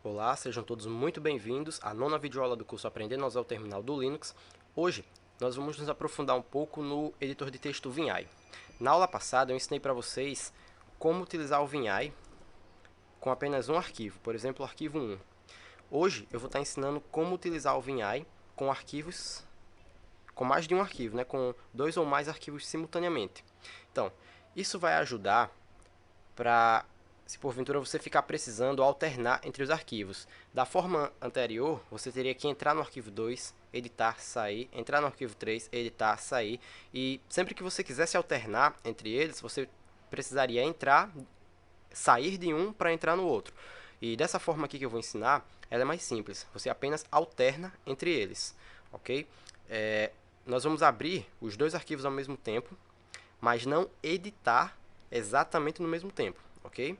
Olá, sejam todos muito bem-vindos à nona videoaula do curso Aprendendo a usar o Terminal do Linux. Hoje, nós vamos nos aprofundar um pouco no editor de texto VinAI. Na aula passada, eu ensinei para vocês como utilizar o VinAI com apenas um arquivo, por exemplo, o arquivo 1. Hoje, eu vou estar ensinando como utilizar o VinAI com arquivos, com mais de um arquivo, com 2 ou mais arquivos simultaneamente. Então, isso vai ajudar para, se porventura você ficar precisando alternar entre os arquivos. Da forma anterior, você teria que entrar no arquivo 2, editar, sair, entrar no arquivo 3, editar, sair, e sempre que você quisesse alternar entre eles, você precisaria entrar, sair de um para entrar no outro. E dessa forma aqui que eu vou ensinar, ela é mais simples, você apenas alterna entre eles, ok? Nós vamos abrir os dois arquivos ao mesmo tempo, mas não editar exatamente no mesmo tempo, ok?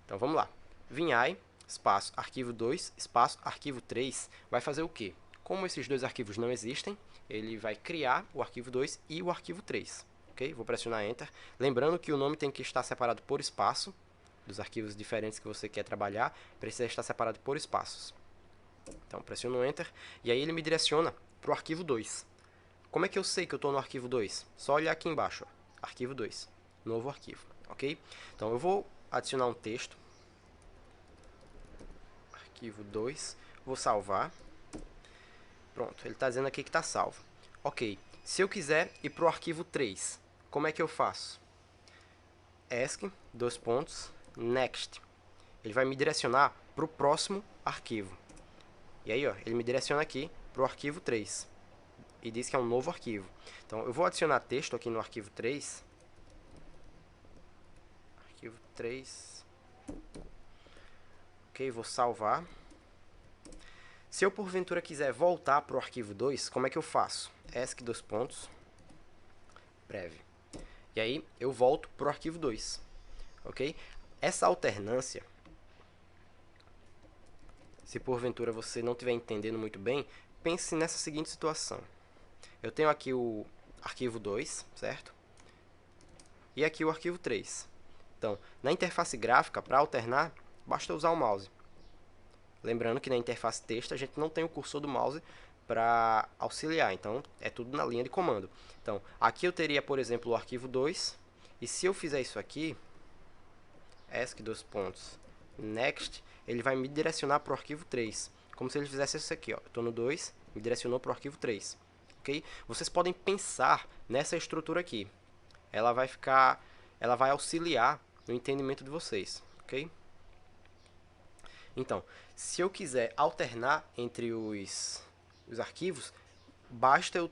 Então vamos lá. VinAI, espaço arquivo 2, espaço arquivo 3, vai fazer o quê? Como esses dois arquivos não existem, ele vai criar o arquivo 2 e o arquivo 3, ok? Vou pressionar Enter. Lembrando que o nome tem que estar separado por espaço, dos arquivos diferentes que você quer trabalhar, precisa estar separado por espaços. Então pressiono Enter, e aí ele me direciona para o arquivo 2. Como é que eu sei que eu estou no arquivo 2? Só olhar aqui embaixo, ó. Arquivo 2, novo arquivo, ok? Então eu vou adicionar um texto, arquivo 2, vou salvar, pronto, ele está dizendo aqui que está salvo. Ok, se eu quiser ir para o arquivo 3, como é que eu faço? ESC, next, ele vai me direcionar para o próximo arquivo. E aí, ó, ele me direciona aqui para o arquivo 3. E diz que é um novo arquivo. Então, eu vou adicionar texto aqui no arquivo 3. Arquivo 3. Ok, vou salvar. Se eu, porventura, quiser voltar para o arquivo 2, como é que eu faço? ESC, prev. E aí, eu volto para o arquivo 2. Ok? Essa alternância, se porventura você não estiver entendendo muito bem, pense nessa seguinte situação. Eu tenho aqui o arquivo 2, certo? E aqui o arquivo 3. Então, na interface gráfica, para alternar, basta usar o mouse. Lembrando que na interface texto a gente não tem o cursor do mouse para auxiliar, então é tudo na linha de comando. Então, aqui eu teria, por exemplo, o arquivo 2, e se eu fizer isso aqui, ESC, next, ele vai me direcionar para o arquivo 3, como se ele fizesse isso aqui, ó. Eu estou no 2, me direcionou para o arquivo 3. Okay? Vocês podem pensar nessa estrutura aqui. Ela vai auxiliar no entendimento de vocês, ok? Então, se eu quiser alternar entre os arquivos, basta eu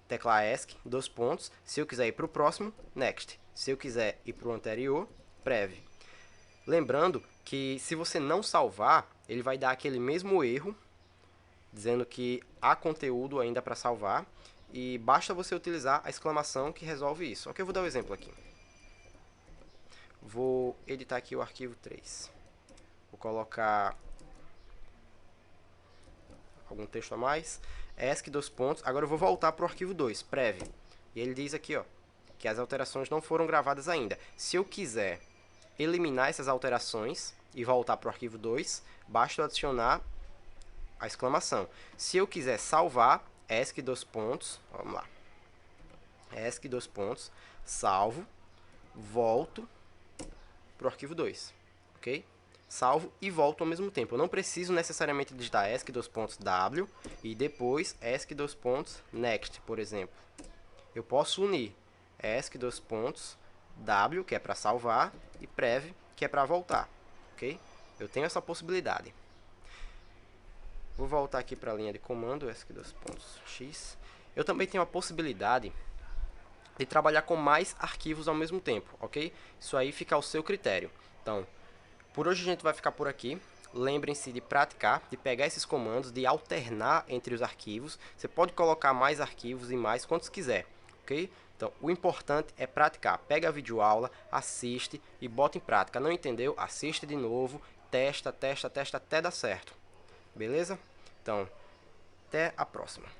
teclar ESC, se eu quiser ir para o próximo, next. Se eu quiser ir para o anterior, prev. Lembrando que se você não salvar, ele vai dar aquele mesmo erro, dizendo que há conteúdo ainda para salvar, e basta você utilizar a exclamação que resolve isso. Ok, eu vou dar um exemplo aqui. Vou editar aqui o arquivo 3. Vou colocar algum texto a mais. ESC, agora eu vou voltar para o arquivo 2, prev. E ele diz aqui, ó, que as alterações não foram gravadas ainda. Se eu quiser eliminar essas alterações e voltar para o arquivo 2, basta eu adicionar a exclamação. Se eu quiser salvar, ESC, vamos lá. ESC, salvo, volto para o arquivo 2, ok? Salvo e volto ao mesmo tempo. Eu não preciso necessariamente digitar ESC, w e depois ESC, next, por exemplo. Eu posso unir ESC, w, que é para salvar, e prev, que é para voltar, ok? Eu tenho essa possibilidade. Vou voltar aqui para a linha de comando, ESC, Eu também tenho a possibilidade de trabalhar com mais arquivos ao mesmo tempo, ok? Isso aí fica ao seu critério. Então, por hoje a gente vai ficar por aqui. Lembrem-se de praticar, de pegar esses comandos, de alternar entre os arquivos. Você pode colocar mais arquivos e mais quantos quiser, ok? Então, o importante é praticar. Pega a videoaula, assiste e bota em prática. Não entendeu? Assiste de novo, testa até dar certo. Beleza? Então, até a próxima.